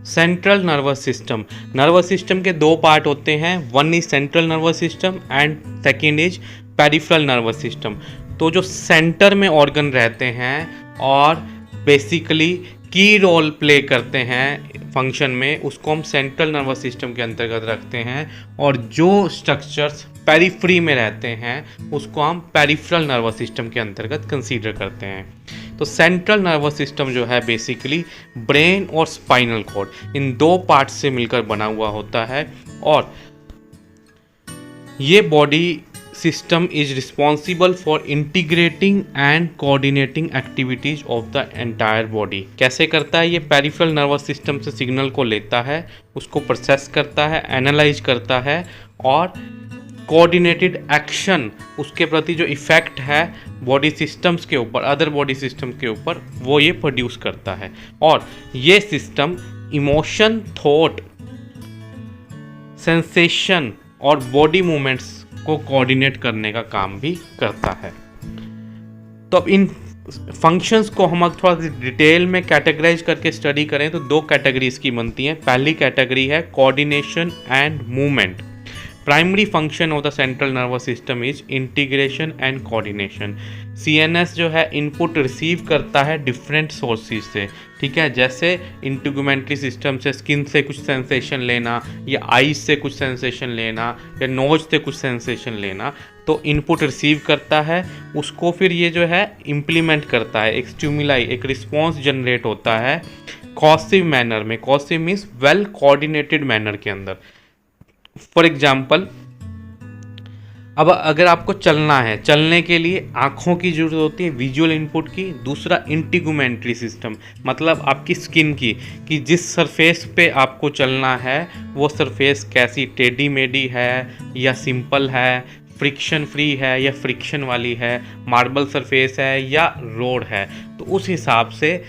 Central nervous system के दो part होते हैं, one is central nervous system and second is peripheral nervous system. तो जो सेंटर में ऑर्गन रहते हैं और बेसिकली की रोल प्ले करते हैं फंक्शन में, उसको हम सेंट्रल नर्वस सिस्टम के अंतर्गत रखते हैं, और जो स्ट्रक्चर्स पेरिफेरी में रहते हैं उसको हम पेरिफेरल नर्वस सिस्टम के अंतर्गत कंसीडर करते हैं। तो सेंट्रल नर्वस सिस्टम जो है बेसिकली ब्रेन और स्पाइनल कॉर्ड इन दो पार्ट से मिलकर बना हुआ होता है, और ये body system is responsible for integrating and coordinating activities of the entire body. कैसे करता है? ये पेरिफेरल नर्वस सिस्टम से सिग्नल को लेता है, उसको प्रोसेस करता है, एनालाइज करता है, और कोऑर्डिनेटेड एक्शन उसके प्रति जो इफ़ेक्ट है बॉडी सिस्टम्स के ऊपर, अदर बॉडी सिस्टम के ऊपर, वो ये प्रोड्यूस करता है। और ये सिस्टम इमोशन, थॉट, सेंसेशन और बॉडी मूवमेंट्स को कोऑर्डिनेट करने का काम भी करता है। तो अब इन फंक्शंस को हम थोड़ा डिटेल में कैटेगराइज करके स्टडी करें तो दो कैटेगरीज की बनती हैं। पहली कैटेगरी है coordination and movement. Primary function of the central nervous system is integration and coordination. CNS जो है इनपुट रिसीव करता है डिफरेंट सोर्सेज से, ठीक है, जैसे इंटीगुमेंट्री सिस्टम से स्किन से कुछ सेंसेशन लेना, या आईज से कुछ सेंसेशन लेना, या नोज से कुछ सेंसेशन लेना। तो इनपुट रिसीव करता है, उसको फिर ये जो है इम्प्लीमेंट करता है, एक स्टिमुलाई, एक रिस्पॉन्स जनरेट होता है कॉसिव मैनर में। कॉसिव मीन्स वेल कोऑर्डिनेटेड मैनर के अंदर। फॉर एग्जाम्पल, अब अगर आपको चलना है, चलने के लिए आँखों की जरूरत होती है, विजुअल इनपुट की। दूसरा इंटीगुमेंट्री सिस्टम, मतलब आपकी स्किन की, कि जिस सरफेस पे आपको चलना है वो सरफेस कैसी, टेढ़ी मेढ़ी है या सिंपल है, फ्रिक्शन फ्री है या फ्रिक्शन वाली है, मार्बल सरफेस है या रोड है, तो उस हिसाब से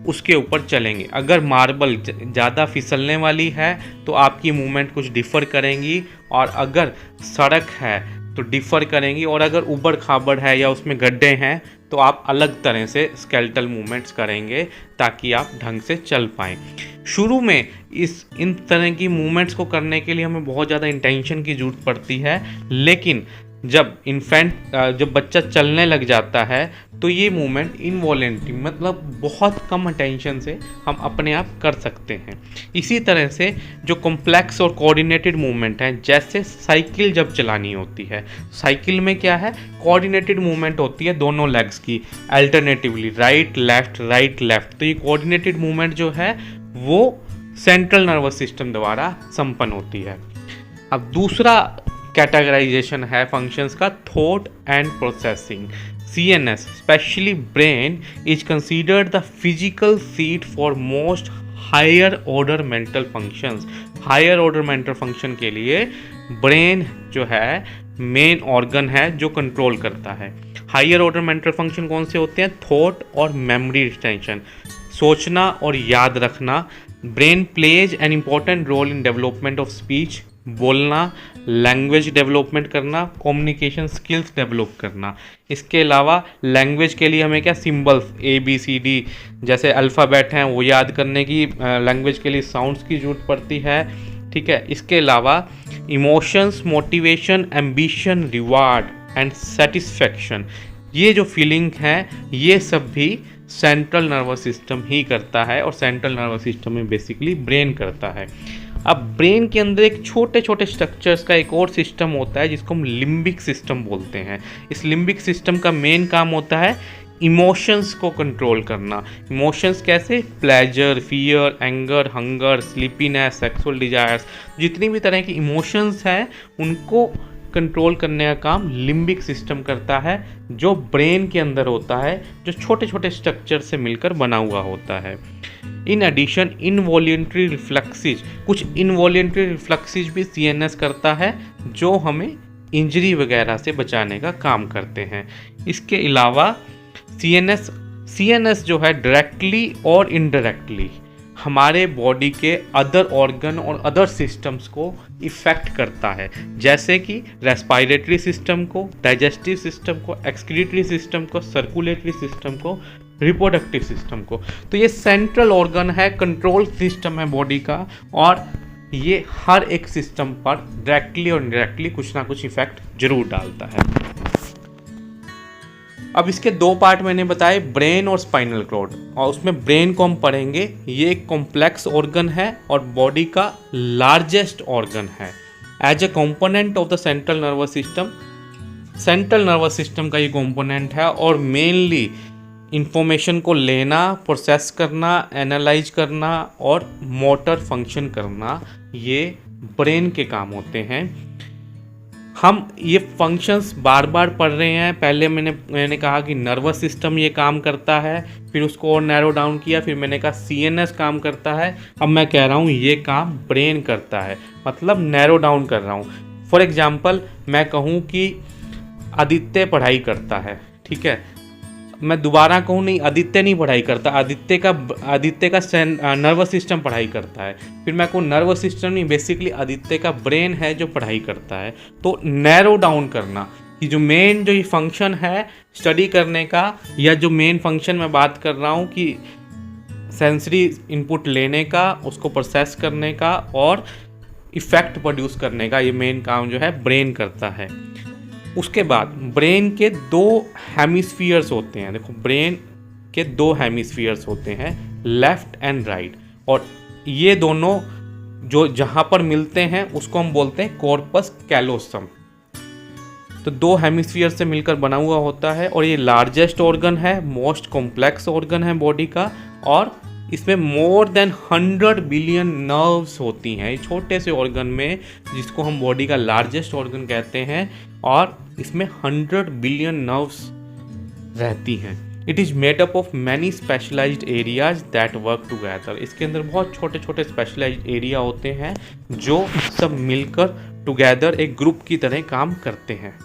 उसके ऊपर चलेंगे। अगर मार्बल ज़्यादा फिसलने वाली है तो आपकी मूवमेंट कुछ डिफ़र करेंगी, और अगर सड़क है तो डिफ़र करेंगी, और अगर ऊबड़ खाबड़ है या उसमें गड्ढे हैं तो आप अलग तरह से स्केलेटल मूवमेंट्स करेंगे ताकि आप ढंग से चल पाएँ। शुरू में इन तरह की मूवमेंट्स को करने के लिए हमें बहुत ज़्यादा इंटेंशन की ज़रूरत पड़ती है, लेकिन जब जब बच्चा चलने लग जाता है तो ये मूवमेंट इनवॉलेंटरी, मतलब बहुत कम अटेंशन से हम अपने आप कर सकते हैं। इसी तरह से जो कॉम्प्लेक्स और कोऑर्डिनेटेड मूवमेंट है, जैसे साइकिल जब चलानी होती है, साइकिल में क्या है, कोऑर्डिनेटेड मूवमेंट होती है दोनों लेग्स की अल्टरनेटिवली, राइट लेफ्ट। तो ये कोऑर्डिनेटेड मूवमेंट जो है वो सेंट्रल नर्वस सिस्टम द्वारा संपन्न होती है। अब दूसरा कैटेगराइजेशन है फंक्शंस का, thought and processing. CNS, specially brain, is considered the physical seat for most higher order mental functions. Higher order mental function के लिए ब्रेन जो है मेन ऑर्गन है जो कंट्रोल करता है। हायर ऑर्डर मेंटल फंक्शन कौन से होते हैं? थॉट और मेमोरी रिटेंशन, सोचना और याद रखना। Brain plays an important role in development of speech, बोलना, लैंग्वेज डेवलपमेंट करना, कम्युनिकेशन स्किल्स डेवलप करना। इसके अलावा लैंग्वेज के लिए हमें क्या, सिंबल्स ABCD जैसे अल्फ़ाबेट हैं वो याद करने की लैंग्वेज के लिए साउंड्स की ज़रूरत पड़ती है, ठीक है। इसके अलावा emotions, motivation, ambition, reward and satisfaction, ये जो फीलिंग है ये सब भी सेंट्रल नर्वस सिस्टम ही करता है, और सेंट्रल नर्वस सिस्टम में बेसिकली ब्रेन करता है। अब ब्रेन के अंदर एक छोटे छोटे स्ट्रक्चर्स का एक और सिस्टम होता है जिसको हम लिम्बिक सिस्टम बोलते हैं। इस लिम्बिक सिस्टम का मेन काम होता है इमोशंस को कंट्रोल करना। इमोशंस कैसे? Pleasure, fear, anger, hunger, sleepiness, sexual desires, जितनी भी तरह की इमोशंस हैं उनको कंट्रोल करने का काम लिम्बिक सिस्टम करता है, जो ब्रेन के अंदर होता है, जो छोटे छोटे स्ट्रक्चर से मिलकर बना हुआ होता है। इन एडिशन इनवॉल्यूंटरी रिफ्लेक्सेस, कुछ इनवॉल्यूंटरी रिफ्लेक्सेस भी CNS करता है जो हमें इंजरी वगैरह से बचाने का काम करते हैं। इसके अलावा CNS जो है डायरेक्टली और इनडायरेक्टली हमारे बॉडी के अदर ऑर्गन और अदर सिस्टम्स को इफ़ेक्ट करता है, जैसे कि रेस्पिरेटरी सिस्टम को, डाइजेस्टिव सिस्टम को, एक्सक्रीटरी सिस्टम को, सर्कुलेटरी सिस्टम को, रिप्रोडक्टिव सिस्टम को। तो ये सेंट्रल ऑर्गन है, कंट्रोल सिस्टम है बॉडी का, और ये हर एक सिस्टम पर डायरेक्टली और इनडायरेक्टली कुछ ना कुछ इफेक्ट जरूर डालता है। अब इसके दो पार्ट मैंने बताए, ब्रेन और स्पाइनल कॉर्ड, और उसमें ब्रेन को हम पढ़ेंगे। ये एक कॉम्प्लेक्स ऑर्गन है और बॉडी का लार्जेस्ट ऑर्गन है। As a component of the central nervous system, central nervous system का ये कंपोनेंट है, और मेनली इंफॉर्मेशन को लेना, प्रोसेस करना, एनालाइज करना और मोटर फंक्शन करना, ये ब्रेन के काम होते हैं। हम ये फंक्शंस बार बार पढ़ रहे हैं। पहले मैंने कहा कि नर्वस सिस्टम ये काम करता है, फिर उसको और नैरो डाउन किया, फिर मैंने कहा सीएनएस काम करता है, अब मैं कह रहा हूँ ये काम ब्रेन करता है, मतलब नैरो डाउन कर रहा हूँ। फॉर एग्जांपल मैं कहूँ कि आदित्य पढ़ाई करता है, ठीक है, मैं दोबारा कहूँ नहीं, आदित्य नहीं पढ़ाई करता, आदित्य का नर्वस सिस्टम पढ़ाई करता है। फिर मैं कहूँ नर्वस सिस्टम नहीं, बेसिकली आदित्य का ब्रेन है जो पढ़ाई करता है। तो नैरो डाउन करना कि जो मेन जो ये फंक्शन है स्टडी करने का, या जो मेन फंक्शन मैं बात कर रहा हूँ कि सेंसरी इनपुट लेने का, उसको प्रोसेस करने का और इफ़ेक्ट प्रोड्यूस करने का, ये मेन काम जो है ब्रेन करता है। उसके बाद ब्रेन के दो हेमिस्फीयर्स होते हैं। देखो, ब्रेन के दो हेमिस्फीयर्स होते हैं, लेफ्ट एंड राइट, और ये दोनों जो जहाँ पर मिलते हैं उसको हम बोलते हैं कॉर्पस कैलोसम। तो दो हेमिस्फीयर से मिलकर बना हुआ होता है, और ये लार्जेस्ट ऑर्गन है, मोस्ट कॉम्प्लेक्स ऑर्गन है बॉडी का, और इसमें मोर देन 100 बिलियन नर्व्स होती हैं इस छोटे से ऑर्गन में, जिसको हम बॉडी का लार्जेस्ट ऑर्गन कहते हैं, और इसमें 100 बिलियन नर्व्स रहती हैं। It is made up of many specialised areas that work together. इसके अंदर बहुत छोटे छोटे स्पेशलाइज्ड एरिया होते हैं जो सब मिलकर टुगेदर एक ग्रुप की तरह काम करते हैं।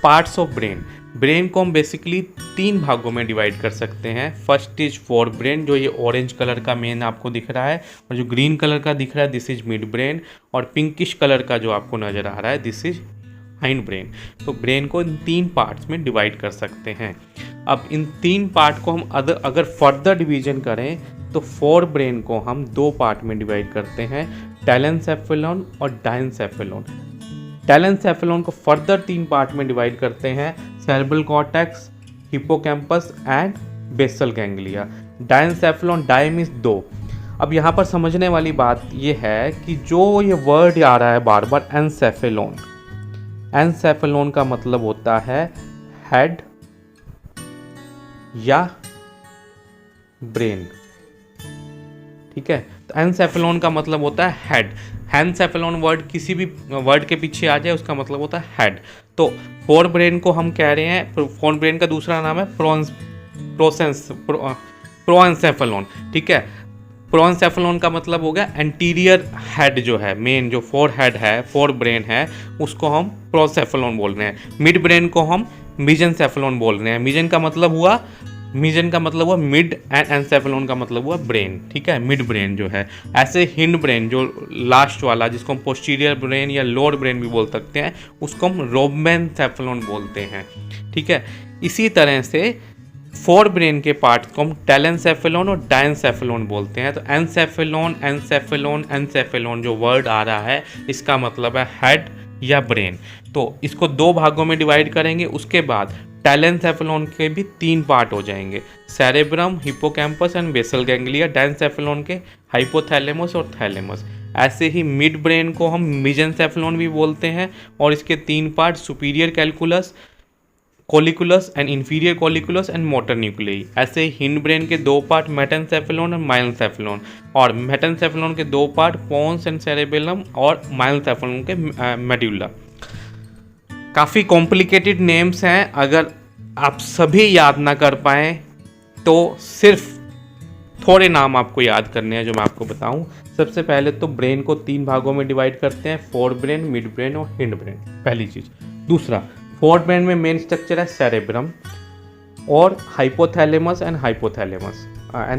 पार्ट्स ऑफ ब्रेन, ब्रेन को हम बेसिकली 3 भागों में डिवाइड कर सकते हैं। फर्स्ट इज फोर ब्रेन, जो ये ऑरेंज कलर का मेन आपको दिख रहा है, और जो ग्रीन कलर का दिख रहा है दिस इज मिड ब्रेन, और पिंकिश कलर का जो आपको नज़र आ रहा है दिस इज हाइंड ब्रेन। तो ब्रेन को इन 3 पार्ट्स में डिवाइड कर सकते हैं। अब इन 3 पार्ट को हम अगर फर्दर डिवीजन करें तो फोर ब्रेन को हम 2 पार्ट में डिवाइड करते हैं, टेलेंसेफेलॉन और डायंसेफेलॉन। टेलेंसेफेलॉन को फर्दर 3 पार्ट में डिवाइड करते हैं, cerebral cortex, hippocampus and basal ganglia. Diencephalon, di means 2। अब यहाँ पर समझने वाली बात ये है कि जो ये वर्ड आ रहा है बार बार एनसेफेलॉन, एनसेफेलॉन का मतलब होता है हेड या ब्रेन, ठीक है। तो एनसेफेलॉन का मतलब होता है हेड। एनसेफेलॉन वर्ड किसी भी वर्ड के पीछे आ जाए उसका मतलब होता है हेड। तो फोर ब्रेन को हम कह रहे हैं, फोर ब्रेन का दूसरा नाम है प्रोएंसेफेलॉन, ठीक है। प्रोएंसेफेलॉन का मतलब हो गया एंटीरियर हेड, जो है मेन जो फोर हेड है, फोर ब्रेन है, उसको हम प्रोसेफेलॉन बोल रहे हैं। मिड ब्रेन को हम मिजनसेफेलॉन बोल रहे हैं। मिजन का मतलब हुआ मिड, एंड एनसेफेलॉन का मतलब हुआ ब्रेन, ठीक है, मिड ब्रेन जो है। ऐसे हिंड ब्रेन जो लास्ट वाला, जिसको हम पोस्टीरियर ब्रेन या लोअर ब्रेन भी बोल सकते हैं, उसको हम रोमेनसेफेलॉन बोलते हैं, ठीक है। इसी तरह से फोर ब्रेन के पार्ट को हम टेलेंसेफेलॉन और डायंसेफेलॉन बोलते हैं। तो एनसेफेलॉन जो वर्ड आ रहा है इसका मतलब है हेड या ब्रेन। तो इसको 2 भागों में डिवाइड करेंगे। उसके बाद टेलेंसेफेलॉन के भी 3 पार्ट हो जाएंगे, cerebrum, hippocampus and basal ganglia. Diencephalon के हाइपोथैलेमस और थैलेमस। ऐसे ही मिड ब्रेन को हम मिजनसेफेलॉन भी बोलते हैं, और इसके 3 part superior calculus, colliculus and inferior colliculus and motor nuclei. ऐसे हिंड ब्रेन के 2 पार्ट मेटेनसेफेलॉन और माइलसेफेलॉन, और मेटेनसेफेलॉन के 2 पार्ट पोन्स एंड सेरेबेलम, और माइलसेफेलॉन के मेडुला। काफ़ी कॉम्प्लिकेटेड नेम्स हैं, अगर आप सभी याद ना कर पाएँ तो सिर्फ थोड़े नाम आपको याद करने हैं जो मैं आपको बताऊं। सबसे पहले तो ब्रेन को 3 भागों में डिवाइड करते हैं, फोर ब्रेन, मिड ब्रेन और हिंड ब्रेन, पहली चीज़। दूसरा, फोर ब्रेन में मेन स्ट्रक्चर है सेरेब्रम और हाइपोथैलेमस एंड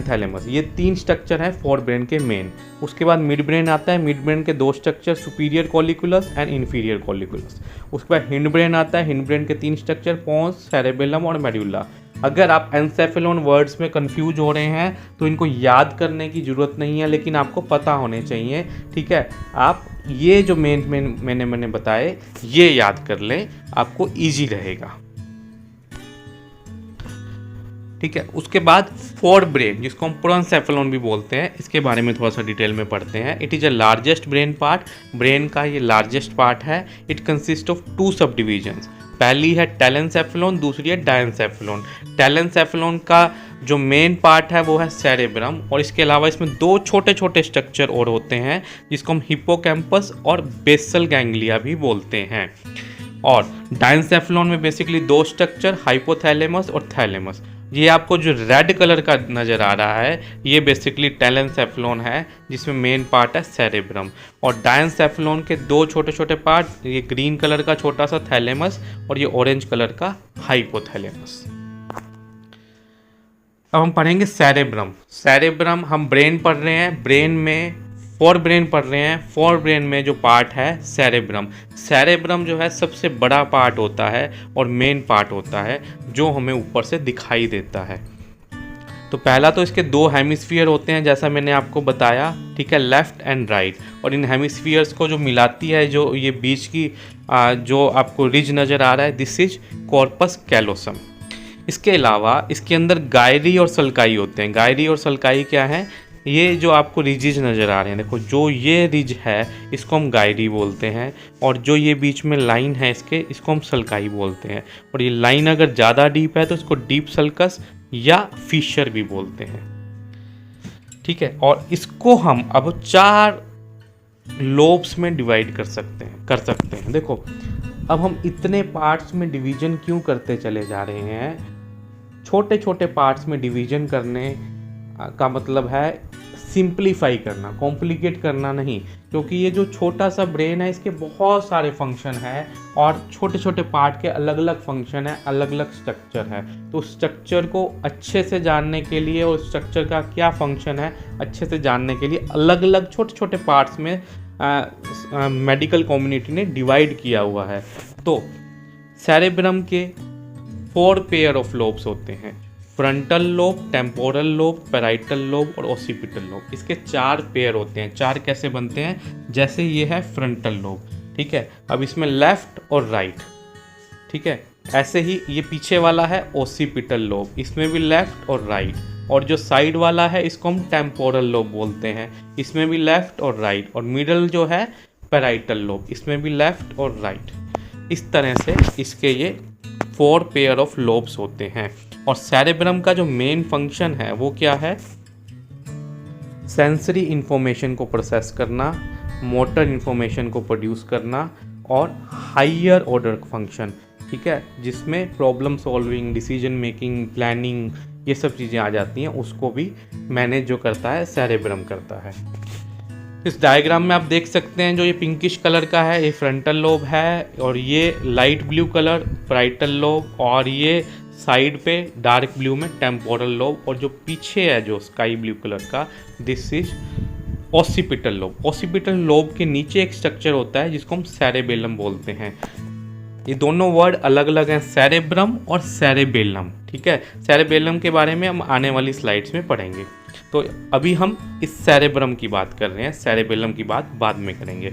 थैलेमस। ये 3 स्ट्रक्चर हैं फोर ब्रेन के मेन। उसके बाद मिड ब्रेन आता है। मिड ब्रेन के 2 structure, superior colliculus and inferior colliculus. उसके बाद हिंड ब्रेन आता है। हिंड ब्रेन के 3 स्ट्रक्चर, पोन्स, सेरेबेलम और मेडुला। अगर आप एनसेफेलोन वर्ड्स में कंफ्यूज हो रहे हैं तो इनको याद करने की ज़रूरत नहीं है, लेकिन आपको पता होने चाहिए। ठीक है, आप ये जो मैंने बताए ये याद कर लें, आपको ईजी रहेगा। ठीक है, उसके बाद फोर ब्रेन, जिसको हम प्रोएंसेफेलोन भी बोलते हैं, इसके बारे में थोड़ा सा डिटेल में पढ़ते हैं। It is a largest brain part, brain का ये लार्जेस्ट पार्ट है। इट कंसिस्ट ऑफ 2 सब डिविजन्स, पहली है टेलेंसेफेलोन, दूसरी है डायंसेफेलोन। टेलेंसेफेलोन का जो मेन पार्ट है वो है सेरेब्रम, और इसके अलावा इसमें 2 छोटे छोटे स्ट्रक्चर और होते हैं जिसको हम हिप्पोकैम्पस और बेसल गैंग्लिया भी बोलते हैं। और डायंसेफेलोन में बेसिकली 2 स्ट्रक्चर, हाइपोथैलेमस और थैलेमस। ये आपको जो रेड कलर का नज़र आ रहा है ये बेसिकली टेलेंसेफेलोन है, जिसमें मेन पार्ट है सेरेब्रम। और डायंसेफेलोन के 2 छोटे छोटे पार्ट, ये ग्रीन कलर का छोटा सा थैलेमस और ये ऑरेंज कलर का हाइपोथैलेमस। अब हम पढ़ेंगे सेरेब्रम। सेरेब्रम हम ब्रेन पढ़ रहे हैं, ब्रेन में फोर ब्रेन पढ़ रहे हैं। फोर ब्रेन में जो पार्ट है सेरेब्रम, सेरेब्रम जो है सबसे बड़ा पार्ट होता है और मेन पार्ट होता है जो हमें ऊपर से दिखाई देता है। तो पहला तो इसके 2 हेमिस्फीयर होते हैं जैसा मैंने आपको बताया, ठीक है, लेफ्ट एंड राइट। और इन हेमिस्फीयर्स को जो मिलाती है, जो ये बीच की जो आपको रिज नज़र आ रहा है, दिस इज कॉर्पस कैलोसम। इसके अलावा इसके अंदर गायरी और सल्काई होते हैं। गायरी और सल्काई क्या है? ये जो आपको रिजिज नज़र आ रहे हैं, देखो जो ये रिज है इसको हम गायरी बोलते हैं, और जो ये बीच में लाइन है इसको हम सल्काई बोलते हैं। और ये लाइन अगर ज़्यादा डीप है तो इसको डीप सल्कस या फिशर भी बोलते हैं। ठीक है, और इसको हम अब 4 लोब्स में डिवाइड कर सकते हैं। देखो अब हम इतने पार्ट्स में डिवीजन क्यों करते चले जा रहे हैं? छोटे छोटे पार्ट्स में डिवीजन करने का मतलब है सिंप्लीफाई करना, कॉम्प्लिकेट करना नहीं, क्योंकि ये जो छोटा सा ब्रेन है इसके बहुत सारे फंक्शन हैं और छोटे छोटे पार्ट के अलग अलग फंक्शन है, अलग अलग स्ट्रक्चर है। तो स्ट्रक्चर को अच्छे से जानने के लिए और स्ट्रक्चर का क्या फंक्शन है अच्छे से जानने के लिए अलग अलग छोटे छोटे पार्ट्स में मेडिकल कम्युनिटी ने डिवाइड किया हुआ है। तो सेरेब्रम के 4 पेयर ऑफ लोब्स होते हैं, frontal lobe, temporal lobe, parietal lobe और ओसिपिटल लोब। इसके 4 पेयर होते हैं। 4 कैसे बनते हैं? जैसे ये है फ्रंटल लोब, ठीक है, अब इसमें लेफ्ट और राइट, ठीक है, ऐसे ही ये पीछे वाला है ओसिपिटल लोब, इसमें भी लेफ्ट और राइट, और जो साइड वाला है इसको हम टेम्पोरल लोब बोलते हैं, इसमें भी लेफ्ट और राइट, और मिडल जो है पैराइटल लोब, इसमें भी लेफ्ट और राइट। इस तरह से इसके ये 4 पेयर ऑफ लोब्स होते हैं। और सेरेब्रम का जो मेन फंक्शन है वो क्या है? सेंसरी इंफॉर्मेशन को प्रोसेस करना, मोटर इंफॉर्मेशन को प्रोड्यूस करना और हायर ऑर्डर फंक्शन, ठीक है, जिसमें problem solving, decision making, planning, ये सब चीज़ें आ जाती हैं, उसको भी मैनेज जो करता है सेरेब्रम करता है। इस डायग्राम में आप देख सकते हैं जो ये पिंकिश कलर का है ये फ्रंटल लोब है, और ये light blue colour parietal lobe, और ये साइड पे डार्क ब्लू में टेम्पोरल लोब, और जो पीछे है जो स्काई ब्लू कलर का this is occipital lobe. Occipital lobe के नीचे एक स्ट्रक्चर होता है जिसको हम सेरेबेलम बोलते हैं। ये दोनों वर्ड अलग अलग हैं, सेरेब्रम और सेरेबेलम, ठीक है। सेरेबेलम के बारे में हम आने वाली स्लाइड्स में पढ़ेंगे। तो अभी हम इस सेरेब्रम की बात कर रहे हैं, सेरेबेलम की बात बाद में करेंगे।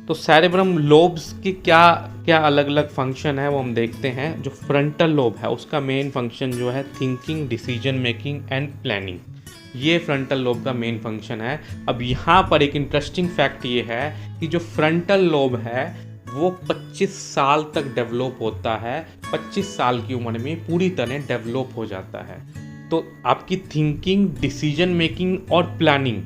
तो सेरेब्रम लोब्स की क्या क्या अलग अलग फंक्शन है वो हम देखते हैं। जो फ्रंटल लोब है उसका मेन फंक्शन जो है thinking, decision making and planning, ये फ्रंटल लोब का मेन फंक्शन है। अब यहाँ पर एक इंटरेस्टिंग फैक्ट ये है कि जो फ्रंटल लोब है वो 25 साल तक डेवलप होता है, 25 साल की उम्र में पूरी तरह डेवलप हो जाता है। तो आपकी थिंकिंग, डिसीजन मेकिंग और प्लानिंग,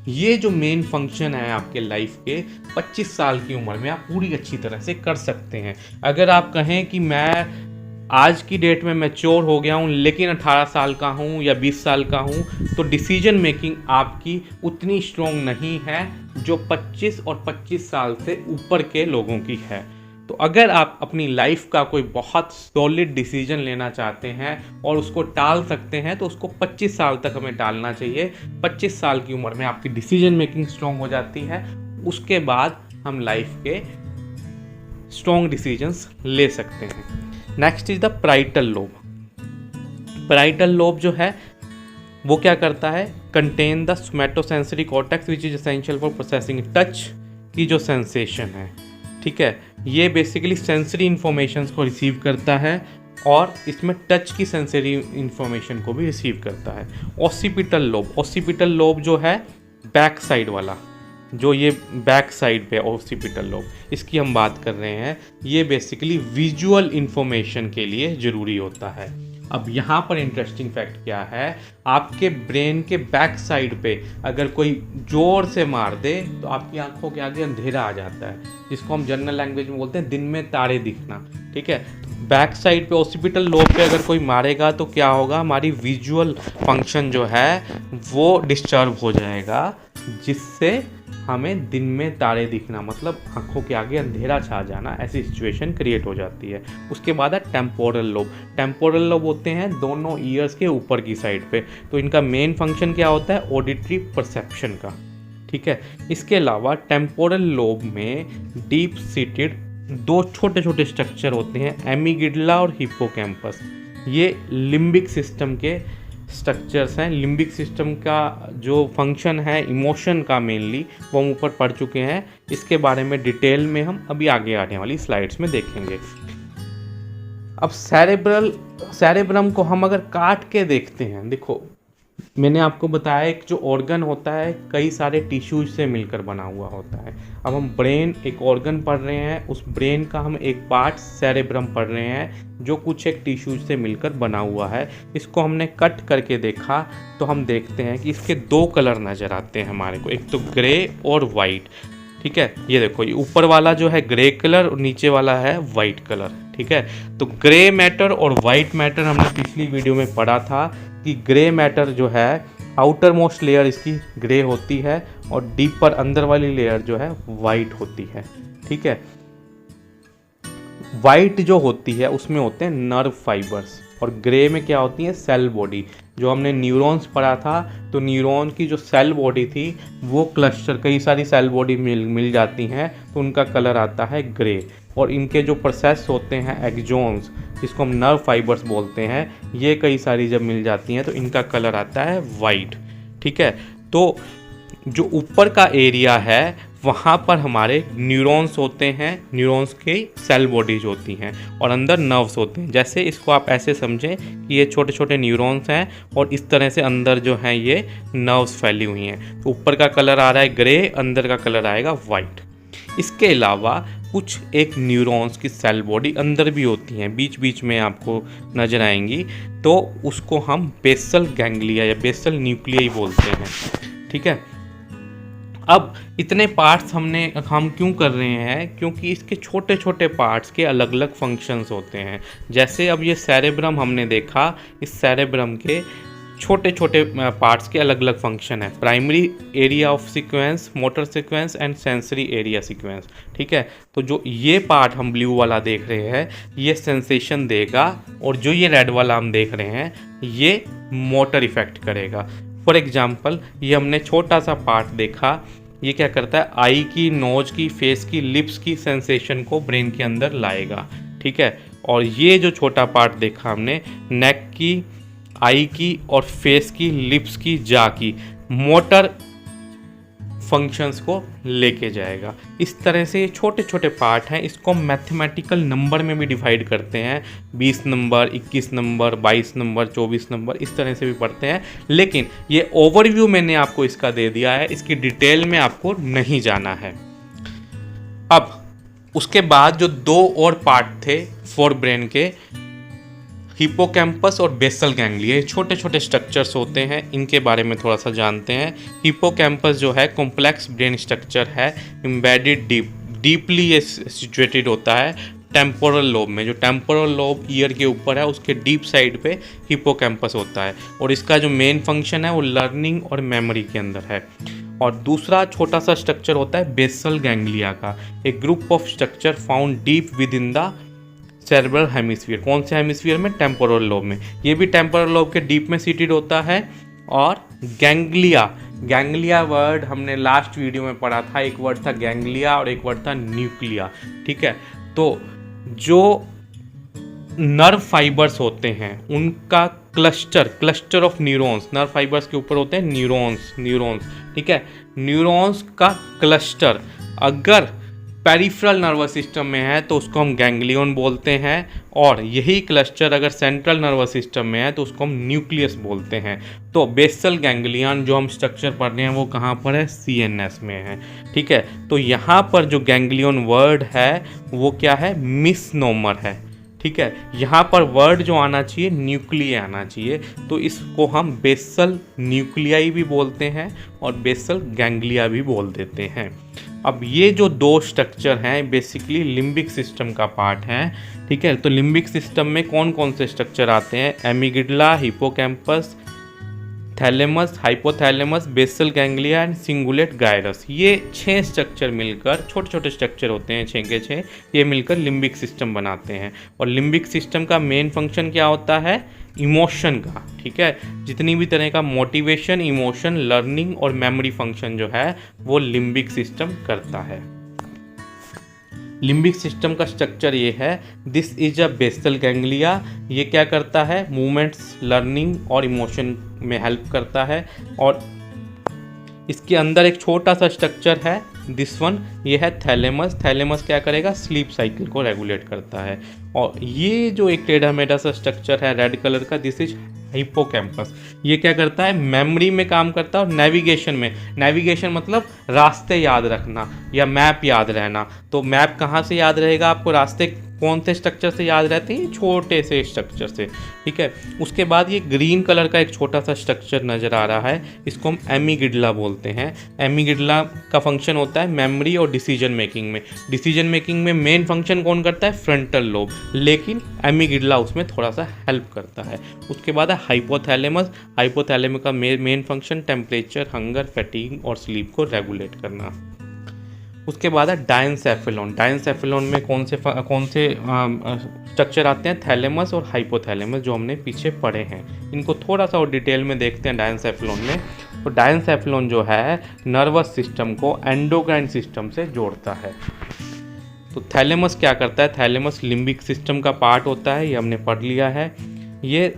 ये जो मेन फंक्शन है आपके लाइफ के 25 साल की उम्र में आप पूरी अच्छी तरह से कर सकते हैं। अगर आप कहें कि मैं आज की डेट में मैच्योर हो गया हूँ लेकिन 18 साल का हूँ या 20 साल का हूँ, तो डिसीजन मेकिंग आपकी उतनी स्ट्रॉन्ग नहीं है जो 25 और 25 साल से ऊपर के लोगों की है। तो अगर आप अपनी लाइफ का कोई बहुत सॉलिड डिसीजन लेना चाहते हैं और उसको टाल सकते हैं तो उसको 25 साल तक हमें टालना चाहिए। 25 साल की उम्र में आपकी डिसीजन मेकिंग स्ट्रॉन्ग हो जाती है, उसके बाद हम लाइफ के स्ट्रॉन्ग डिसीजंस ले सकते हैं। Next is the parietal lobe. Parietal lobe जो है वो क्या करता है, contain the somatosensory cortex which is essential for processing touch की जो सेंसेशन है, ठीक है, ये बेसिकली सेंसरी इंफॉर्मेशन को रिसीव करता है और इसमें टच की सेंसरी इंफॉर्मेशन को भी रिसीव करता है। ऑसिपिटल लोब जो है बैक साइड वाला, जो ये बैक साइड पे ऑसिपिटल लोब, इसकी हम बात कर रहे हैं, ये बेसिकली विजुअल इंफॉर्मेशन के लिए ज़रूरी होता है। अब यहाँ पर इंटरेस्टिंग फैक्ट क्या है, आपके ब्रेन के बैक साइड पे अगर कोई जोर से मार दे तो आपकी आंखों के आगे अंधेरा आ जाता है, जिसको हम जनरल लैंग्वेज में बोलते हैं दिन में तारे दिखना, ठीक है। बैक साइड पे ऑसिपिटल लोब पे अगर कोई मारेगा तो क्या होगा, हमारी विजुअल फंक्शन जो है वो डिस्टर्ब हो जाएगा, जिससे हमें दिन में तारे दिखना, मतलब आंखों के आगे अंधेरा छा जाना, ऐसी सिचुएशन क्रिएट हो जाती है। उसके बाद है टेम्पोरल लोब। टेम्पोरल लोब होते हैं दोनों ईयर्स के ऊपर की साइड पे, तो इनका मेन फंक्शन क्या होता है, ऑडिटरी परसेप्शन का, ठीक है। इसके अलावा टेम्पोरल लोब में डीप सीटेड दो छोटे छोटे स्ट्रक्चर होते हैं, एमिगिडला और हिप्पोकैम्पस। ये लिम्बिक सिस्टम के स्ट्रक्चर्स हैं। लिम्बिक सिस्टम का जो फंक्शन है इमोशन का मेनली, वो हम ऊपर पढ़ चुके हैं, इसके बारे में डिटेल में हम अभी आगे आने वाली स्लाइड्स में देखेंगे। अब सेरेब्रम को हम अगर काट के देखते हैं, देखो मैंने आपको बताया एक जो ऑर्गन होता है कई सारे टिश्यूज से मिलकर बना हुआ होता है। अब हम ब्रेन एक ऑर्गन पढ़ रहे हैं, उस ब्रेन का हम एक पार्ट सेरेब्रम पढ़ रहे हैं जो कुछ एक टिश्यूज से मिलकर बना हुआ है। इसको हमने कट करके देखा तो हम देखते हैं कि इसके दो कलर नज़र आते हैं हमारे को, एक तो ग्रे और वाइट, ठीक है। ये देखो, ये ऊपर वाला जो है ग्रे कलर और नीचे वाला है वाइट कलर, ठीक है। तो ग्रे मैटर और वाइट मैटर हमने पिछली वीडियो में पढ़ा था कि ग्रे मैटर जो है आउटर मोस्ट लेयर इसकी ग्रे होती है और डीपर अंदर वाली लेयर जो है वाइट होती है, ठीक है। वाइट जो होती है उसमें होते हैं नर्व फाइबर्स और ग्रे में क्या होती है, सेल बॉडी। जो हमने न्यूरॉन्स पढ़ा था तो न्यूरॉन की जो सेल बॉडी थी वो क्लस्टर, कई सारी सेल बॉडी मिल जाती हैं तो उनका कलर आता है ग्रे। और इनके जो प्रोसेस होते हैं एक्सॉन्स, जिसको हम नर्व फाइबर्स बोलते हैं, ये कई सारी जब मिल जाती हैं तो इनका कलर आता है वाइट, ठीक है। तो जो ऊपर का एरिया है वहाँ पर हमारे न्यूरॉन्स होते हैं, न्यूरॉन्स की सेल बॉडीज होती हैं और अंदर नर्व्स होते हैं। जैसे इसको आप ऐसे समझें कि ये छोटे छोटे न्यूरॉन्स हैं और इस तरह से अंदर जो हैं ये नर्व्स फैली हुई हैं। तो ऊपर का कलर आ रहा है ग्रे, अंदर का कलर आएगा वाइट। इसके अलावा कुछ एक न्यूरॉन्स की सेल बॉडी अंदर भी होती हैं, बीच बीच में आपको नजर आएंगी, तो उसको हम बेसल गैंग्लिया या बेसल न्यूक्लियाई बोलते हैं, ठीक है। अब इतने पार्ट्स हम क्यों कर रहे हैं, क्योंकि इसके छोटे छोटे पार्ट्स के अलग अलग फंक्शंस होते हैं। जैसे अब ये सेरेब्रम हमने देखा, इस सेरेब्रम के छोटे छोटे पार्ट्स के अलग अलग फंक्शन है, primary area of sequence, motor sequence and sensory area sequence, ठीक है। तो जो ये पार्ट हम ब्लू वाला देख रहे हैं ये सेंसेशन देगा और जो ये रेड वाला हम देख रहे हैं ये मोटर इफेक्ट करेगा। फॉर एग्जाम्पल ये हमने छोटा सा पार्ट देखा, ये क्या करता है, आई की, नोज की, फेस की, लिप्स की सेंसेशन को ब्रेन के अंदर लाएगा, ठीक है। और ये जो छोटा पार्ट देखा हमने, नेक की, आई की और फेस की, लिप्स की, जा की, मोटर फंक्शंस को लेके जाएगा। इस तरह से ये छोटे छोटे पार्ट हैं, इसको हम मैथमेटिकल नंबर में भी डिवाइड करते हैं, 20 नंबर, 21 नंबर, 22 नंबर, 24 नंबर, इस तरह से भी पढ़ते हैं। लेकिन ये ओवरव्यू मैंने आपको इसका दे दिया है, इसकी डिटेल में आपको नहीं जाना है। अब उसके बाद जो दो और पार्ट थे फोर ब्रेन के, हिप्पोकैम्पस और बेसल गैंग्लिया, छोटे छोटे स्ट्रक्चर्स होते हैं, इनके बारे में थोड़ा सा जानते हैं। हिप्पोकैम्पस जो है कॉम्प्लेक्स ब्रेन स्ट्रक्चर है, एम्बेडेड डीपली ये सिचुएटेड होता है टेम्पोरल लोब में। जो टेम्पोरल लोब ईयर के ऊपर है उसके डीप साइड पे हिप्पोकैम्पस होता है और इसका जो मेन फंक्शन है वो लर्निंग और मेमोरी के अंदर है। और दूसरा छोटा सा स्ट्रक्चर होता है बेसल गैंग्लिया का, एक group of structure found deep with in the cerebral hemisphere. कौन से हेमिस्फीयर में, टेम्पोरल लोब में। ये भी टेम्पोरल लोब के डीप में सीटेड होता है। और गैंग्लिया वर्ड हमने लास्ट वीडियो में पढ़ा था, एक वर्ड था गैंग्लिया और एक वर्ड था न्यूक्लिया, ठीक है। तो जो नर्व फाइबर्स होते हैं उनका cluster of neurons, nerve fibres के ऊपर होते हैं न्यूरॉन्स, ठीक है, न्यूरॉन्स का क्लस्टर अगर पेरिफेरल नर्वस सिस्टम में है तो उसको हम गैंग्लियन बोलते हैं, और यही क्लस्टर अगर सेंट्रल नर्वस सिस्टम में है तो उसको हम न्यूक्लियस बोलते हैं। तो बेसल गैंग्लियन जो हम स्ट्रक्चर पढ़ रहे हैं वो कहाँ पर है, सीएनएस में है, ठीक है। तो यहाँ पर जो गैंग्लियन वर्ड है वो क्या है, मिसनोमर है, ठीक है। यहाँ पर वर्ड जो आना चाहिए न्यूक्लिया आना चाहिए, तो इसको हम बेसल न्यूक्लियाई भी बोलते हैं और बेसल गैंग्लिया भी बोल देते हैं। अब ये जो दो स्ट्रक्चर हैं बेसिकली लिम्बिक सिस्टम का पार्ट है, ठीक है। तो लिम्बिक सिस्टम में कौन कौन से स्ट्रक्चर आते हैं, amygdala, hippocampus, thalamus, hypothalamus, basal ganglia and cingulate gyrus, ये 6 स्ट्रक्चर मिलकर, छोटे छोटे स्ट्रक्चर होते हैं 6 के 6, ये मिलकर लिम्बिक सिस्टम बनाते हैं। और लिम्बिक सिस्टम का मेन फंक्शन क्या होता है, इमोशन का, ठीक है। जितनी भी तरह का मोटिवेशन, इमोशन, लर्निंग और मेमोरी फंक्शन जो है वो लिम्बिक सिस्टम करता है। लिम्बिक सिस्टम का स्ट्रक्चर ये है, this is a basal ganglia, ये क्या करता है, मूवमेंट्स, लर्निंग और इमोशन में हेल्प करता है। और इसके अंदर एक छोटा सा स्ट्रक्चर है, दिस वन, ये है थैलेमस। थैलेमस क्या करेगा, स्लीप साइकिल को रेगुलेट करता है। और ये जो एक टेढ़ा मेढ़ा सा स्ट्रक्चर है रेड कलर का, दिस इज हिपोकैम्पस, ये क्या करता है, मेमोरी में काम करता है और नेविगेशन में। नेविगेशन मतलब रास्ते याद रखना या मैप याद रहना। तो मैप कहाँ से याद रहेगा आपको, रास्ते कौन से स्ट्रक्चर से याद रहते हैं, छोटे से स्ट्रक्चर से, ठीक है। उसके बाद ये ग्रीन कलर का एक छोटा सा स्ट्रक्चर नज़र आ रहा है, इसको हम एमिगिडला बोलते हैं। एमिगिडला का फंक्शन होता है मेमोरी और डिसीजन मेकिंग में। डिसीजन मेकिंग में मेन फंक्शन कौन करता है, फ्रंटल लोब, लेकिन एमिगिडला उसमें थोड़ा सा हेल्प करता है। उसके बाद है हाइपोथैलेमस। हाइपोथैलेमस का main function temperature, hunger, fatigue और स्लीप को रेगुलेट करना। उसके बाद है डायनसेफेलॉन। डायनसेफेलॉन में कौन से स्ट्रक्चर आते हैं, थैलेमस और हाइपोथैलेमस, जो हमने पीछे पढ़े हैं। इनको थोड़ा सा और डिटेल में देखते हैं डायनसेफेलॉन में। तो डायनसेफेलॉन जो है नर्वस सिस्टम को एंडोक्राइन सिस्टम से जोड़ता है। तो थैलेमस क्या करता है, थैलेमस लिम्बिक सिस्टम का पार्ट होता है, ये हमने पढ़ लिया है। ये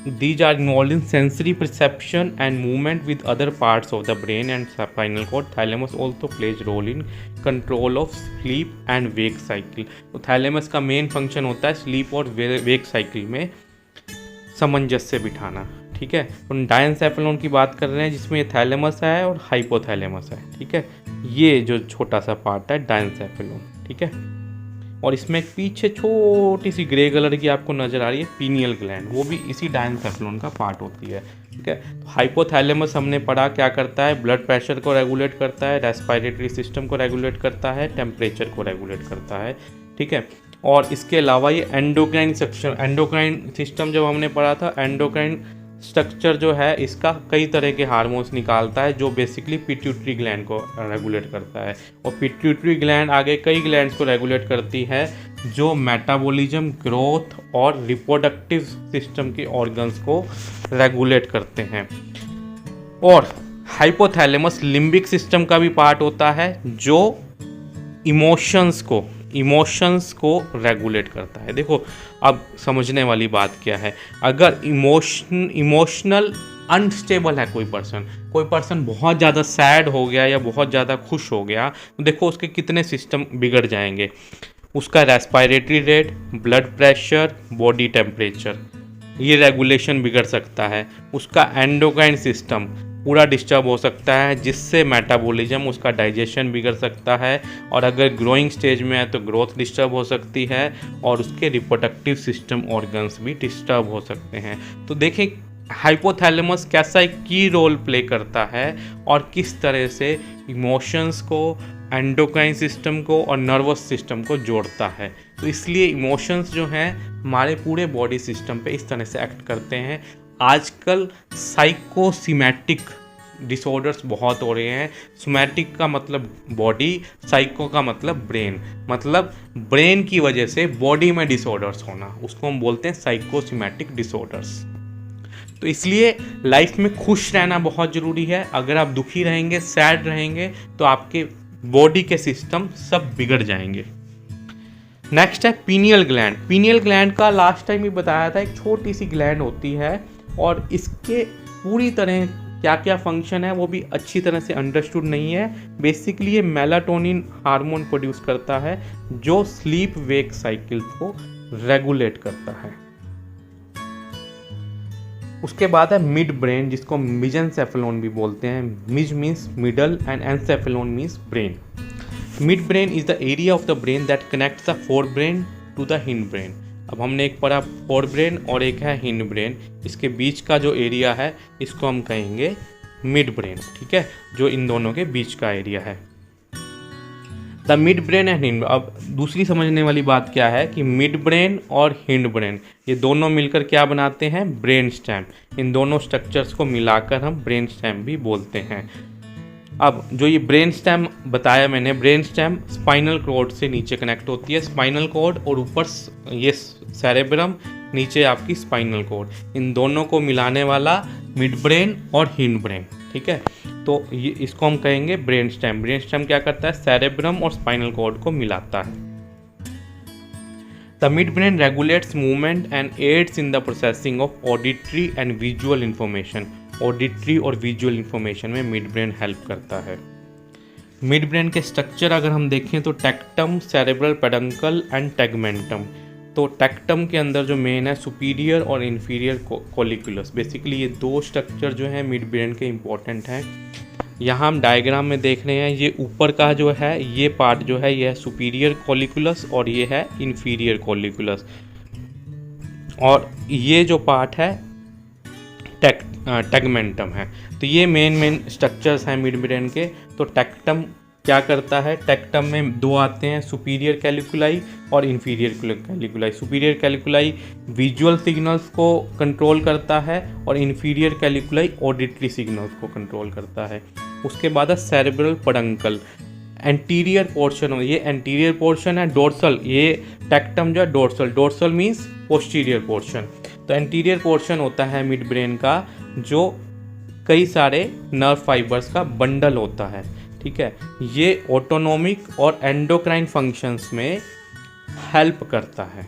These are involved in sensory perception and movement with other parts of the brain and spinal cord. Thalamus also plays role in control of sleep and wake cycle. तो थैलेमस का मेन फंक्शन होता है sleep और wake cycle में सामंजस्य बिठाना, ठीक है। तो डायनसेफेलॉन की बात कर रहे हैं जिसमें थैलेमस है और हाइपोथैलेमस है, ठीक है। ये जो छोटा सा पार्ट है डायनसेफेलॉन, ठीक है। और इसमें एक पीछे छोटी सी ग्रे कलर की आपको नज़र आ रही है पीनियल ग्लैंड, वो भी इसी डायनसेफेलॉन का पार्ट होती है, ठीक है। तो हाइपोथैलेमस हमने पढ़ा क्या करता है, ब्लड प्रेशर को रेगुलेट करता है, रेस्पिरेटरी सिस्टम को रेगुलेट करता है, टेम्परेचर को रेगुलेट करता है, ठीक है। और इसके अलावा ये एंडोक्राइन सिस्टम जब हमने पढ़ा था, एंडोक्राइन स्ट्रक्चर जो है इसका कई तरह के हार्मोन्स निकालता है जो बेसिकली पिट्यूटरी ग्लैंड को रेगुलेट करता है। और पिट्यूटरी ग्लैंड आगे कई ग्लैंड्स को रेगुलेट करती है जो मेटाबॉलिज्म, ग्रोथ और रिप्रोडक्टिव सिस्टम के ऑर्गन्स को रेगुलेट करते हैं। और हाइपोथैलेमस लिम्बिक सिस्टम का भी पार्ट होता है जो इमोशंस को रेगुलेट करता है। देखो अब समझने वाली बात क्या है, अगर इमोशनल अनस्टेबल है कोई पर्सन बहुत ज़्यादा सैड हो गया या बहुत ज़्यादा खुश हो गया, तो देखो उसके कितने सिस्टम बिगड़ जाएंगे। उसका respiratory rate, blood pressure, body temperature, ये रेगुलेशन बिगड़ सकता है। उसका एंडोक्राइन सिस्टम पूरा डिस्टर्ब हो सकता है जिससे मेटाबॉलिज्म, उसका डाइजेशन बिगड़ सकता है। और अगर ग्रोइंग स्टेज में है तो ग्रोथ डिस्टर्ब हो सकती है और उसके रिप्रोडक्टिव सिस्टम ऑर्गन्स भी डिस्टर्ब हो सकते हैं। तो देखें हाइपोथैलेमस कैसा एक की रोल प्ले करता है और किस तरह से इमोशंस को, एंडोक्राइन सिस्टम को और नर्वस सिस्टम को जोड़ता है। तो इसलिए इमोशंस जो हैं हमारे पूरे बॉडी सिस्टम पे इस तरह से एक्ट करते हैं। आजकल साइकोसिमेटिक डिसऑर्डर्स बहुत हो रहे हैं। सोमैटिक का मतलब बॉडी, साइको का मतलब ब्रेन, मतलब ब्रेन की वजह से बॉडी में डिसऑर्डर्स होना, उसको हम बोलते हैं साइकोसिमेटिक डिसऑर्डर्स। तो इसलिए लाइफ में खुश रहना बहुत ज़रूरी है। अगर आप दुखी रहेंगे, सैड रहेंगे, तो आपके बॉडी के सिस्टम सब बिगड़ जाएंगे। नेक्स्ट है पीनियल ग्लैंड। पीनियल ग्लैंड का लास्ट टाइम भी बताया था, एक छोटी सी ग्लैंड होती है और इसके पूरी तरह क्या क्या फंक्शन है वो भी अच्छी तरह से अंडरस्टूड नहीं है। बेसिकली ये मेलाटोनिन हार्मोन प्रोड्यूस करता है जो स्लीप वेक साइकिल को रेगुलेट करता है। उसके बाद है मिड ब्रेन, जिसको मिजेंसेफेलोन भी बोलते हैं। Mes means middle and encephalon means brain. Mid brain is the area of the brain that connects the fore brain to the hind brain. अब हमने एक पढ़ा फोर ब्रेन और एक है हिंड ब्रेन, इसके बीच का जो एरिया है इसको हम कहेंगे मिड ब्रेन, ठीक है, जो इन दोनों के बीच का एरिया है। The mid brain and hind. अब दूसरी समझने वाली बात क्या है कि मिड ब्रेन और हिंड ब्रेन ये दोनों मिलकर क्या बनाते हैं, ब्रेन स्टेम। इन दोनों स्ट्रक्चर्स को मिलाकर हम ब्रेन स्टेम भी बोलते हैं। अब जो ये ब्रेन स्टेम बताया मैंने, ब्रेन स्टेम स्पाइनल कॉर्ड से नीचे कनेक्ट होती है, स्पाइनल कॉर्ड और ऊपर ये सेरेब्रम, नीचे आपकी स्पाइनल कॉर्ड, इन दोनों को मिलाने वाला मिड ब्रेन और हिंड ब्रेन, ठीक है। तो ये इसको हम कहेंगे ब्रेन स्टेम। ब्रेन स्टेम क्या करता है, सेरेब्रम और स्पाइनल कॉर्ड को मिलाता है। The mid brain regulates movement and aids in the processing of auditory and visual information. Auditory और विजुअल इंफॉर्मेशन में मिड ब्रेन हेल्प करता है। मिड ब्रेन के स्ट्रक्चर अगर हम देखें तो tectum, cerebral peduncle and tegmentum. तो टेक्टम के अंदर जो मेन है सुपीरियर और इन्फीरियर कॉलिकुलस। बेसिकली ये दो स्ट्रक्चर जो है मिड ब्रेन के इम्पोर्टेंट हैं। यहाँ हम डायग्राम में देख रहे हैं, ये ऊपर का जो है ये पार्ट जो है ये है सुपीरियर कॉलिकुलस और ये है इन्फीरियर कॉलिकुलस, और ये जो पार्ट है टेगमेंटम है। तो ये मेन स्ट्रक्चर्स हैं मिड ब्रेन के। तो टेक्टम क्या करता है, टेक्टम में दो आते हैं, सुपीरियर कैलिकुलाई और इन्फीरियर कैलिकुलाई। सुपीरियर कैलिकुलाई विजुअल सिग्नल्स को कंट्रोल करता है और इन्फीरियर कैलिकुलाई ऑडिटरी सिग्नल्स को कंट्रोल करता है। उसके बाद है सेरेब्रल पेडंकल, एंटीरियर पोर्शन, ये एंटीरियर पोर्शन है। डोर्सल, ये टेक्टम जो है dorsal, dorsal means posterior portion. तो एंटीरियर पोर्शन होता है मिड ब्रेन का जो कई सारे नर्व फाइबर्स का बंडल होता है, ठीक है। ये ऑटोनोमिक और एंडोक्राइन फंक्शंस में हेल्प करता है।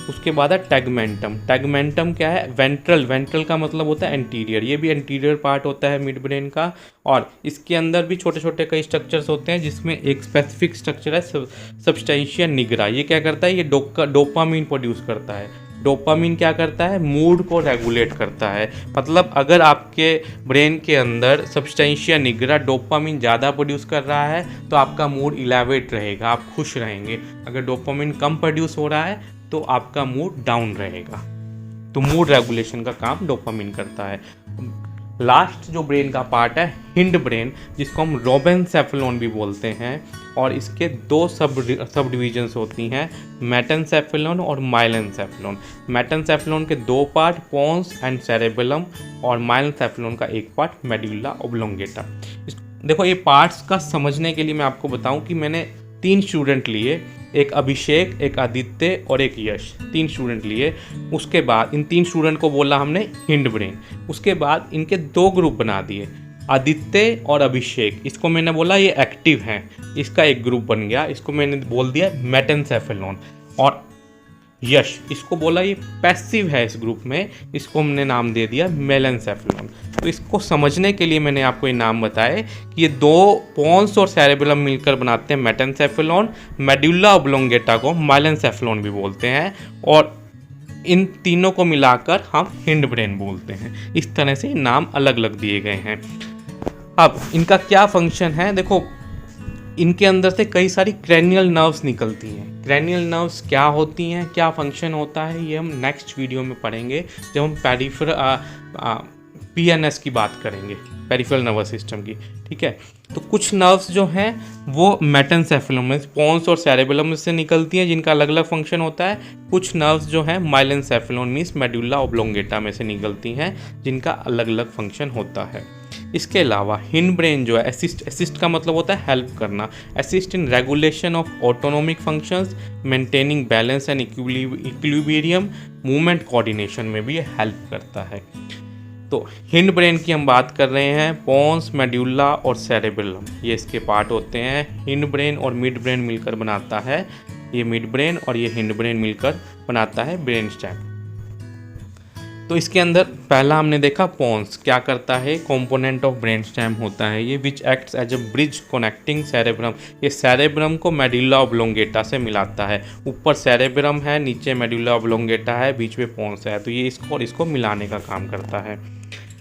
उसके बाद है टेगमेंटम। टेगमेंटम क्या है, वेंट्रल, वेंट्रल का मतलब होता है एंटीरियर, ये भी एंटीरियर पार्ट होता है मिड ब्रेन का। और इसके अंदर भी छोटे छोटे कई स्ट्रक्चर्स होते हैं जिसमें एक स्पेसिफिक स्ट्रक्चर है सबस्टेंशिया निग्रा। ये क्या करता है, ये डोपामीन प्रोड्यूस करता है। डोपामीन क्या करता है, मूड को रेगुलेट करता है। मतलब अगर आपके ब्रेन के अंदर सबस्टेंशिया निग्रा डोपामीन ज़्यादा प्रोड्यूस कर रहा है तो आपका मूड इलेवेट रहेगा, आप खुश रहेंगे। अगर डोपामीन कम प्रोड्यूस हो रहा है तो आपका मूड डाउन रहेगा। तो मूड रेगुलेशन का काम डोपामीन करता है। लास्ट जो ब्रेन का पार्ट है हिंड ब्रेन, जिसको हम रोबेनसेफेलोन भी बोलते हैं, और इसके दो सब डिविजन्स होती हैं, मेटेनसेफेलोन और माइलेनसेफेलोन। मेटेनसेफेलोन के दो पार्ट, पोन्स एंड सेरेबेलम, और माइलेनसेफेलोन का एक पार्ट मेडुला ओब्लोंगेटा। देखो ये पार्ट्स का समझने के लिए मैं आपको बताऊं कि मैंने 3 स्टूडेंट लिए, एक अभिषेक, एक आदित्य और एक यश, 3 स्टूडेंट लिए। उसके बाद इन 3 स्टूडेंट को बोला हमने हिंड ब्रेन। उसके बाद इनके 2 ग्रुप बना दिए, आदित्य और अभिषेक, इसको मैंने बोला ये एक्टिव हैं, इसका एक ग्रुप बन गया, इसको मैंने बोल दिया मेटेनसेफेलोन। और यश, इसको बोला ये पैसिव है इस ग्रुप में, इसको हमने नाम दे दिया मेलेनसेफेलोन। तो इसको समझने के लिए मैंने आपको ये नाम बताए कि ये 2 पोन्स और सेरेबेलम मिलकर बनाते हैं मेटेनसेफेलोन। मेडुला ओब्लोंगेटा को माइलेनसेफेलोन भी बोलते हैं, और इन तीनों को मिलाकर हम हिंड ब्रेन बोलते हैं। इस तरह से नाम अलग अलग दिए गए हैं। अब इनका क्या फंक्शन है, देखो इनके अंदर से कई सारी क्रैनियल नर्व्स निकलती हैं। क्रैनियल नर्व्स क्या होती हैं, क्या फंक्शन होता है, ये हम नेक्स्ट वीडियो में पढ़ेंगे जब हम PNS की बात करेंगे, पेरिफेरल नर्वस सिस्टम की, ठीक है। तो कुछ नर्व्स जो हैं वो मेटेनसेफेलोन में पोन्स और सेरेबेलम से निकलती हैं जिनका अलग अलग फंक्शन होता है। कुछ नर्व्स जो हैं माइलेनसेफेलोन मीन्स मेडुला ओब्लोंगेटा में से निकलती हैं जिनका अलग अलग फंक्शन होता है। इसके अलावा हिंड ब्रेन जो है असिस्ट का मतलब होता है हेल्प करना, assist in regulation of autonomic functions, maintaining balance and equilibrium, movement coordination में भी ये हेल्प करता है। तो हिंड ब्रेन की हम बात कर रहे हैं, पोन्स, मेडुला और सेरेबेलम ये इसके पार्ट होते हैं। हिंड ब्रेन और मिड ब्रेन मिलकर बनाता है ये मिड ब्रेन और ये हिंड ब्रेन मिलकर बनाता है ब्रेन स्टेम। तो इसके अंदर पहला हमने देखा पोन्स क्या करता है, कंपोनेंट ऑफ ब्रेन स्टेम होता है ये, which acts as a bridge connecting cerebrum. ये सेरेब्रम को मेडुला ऑब्लोंगेटा से मिलाता है। ऊपर सेरेब्रम है, नीचे मेडुला ऑब्लोंगेटा है, बीच में पोन्स है, तो ये इसको मिलाने का काम करता है।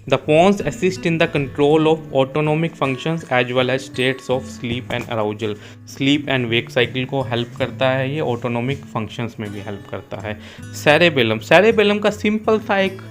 The pons assist in the control of autonomic functions as well as states of sleep and arousal. Sleep and wake cycle को हेल्प करता है ये, autonomic functions में भी हेल्प करता है। सेरेबेलम का सिंपल सा एक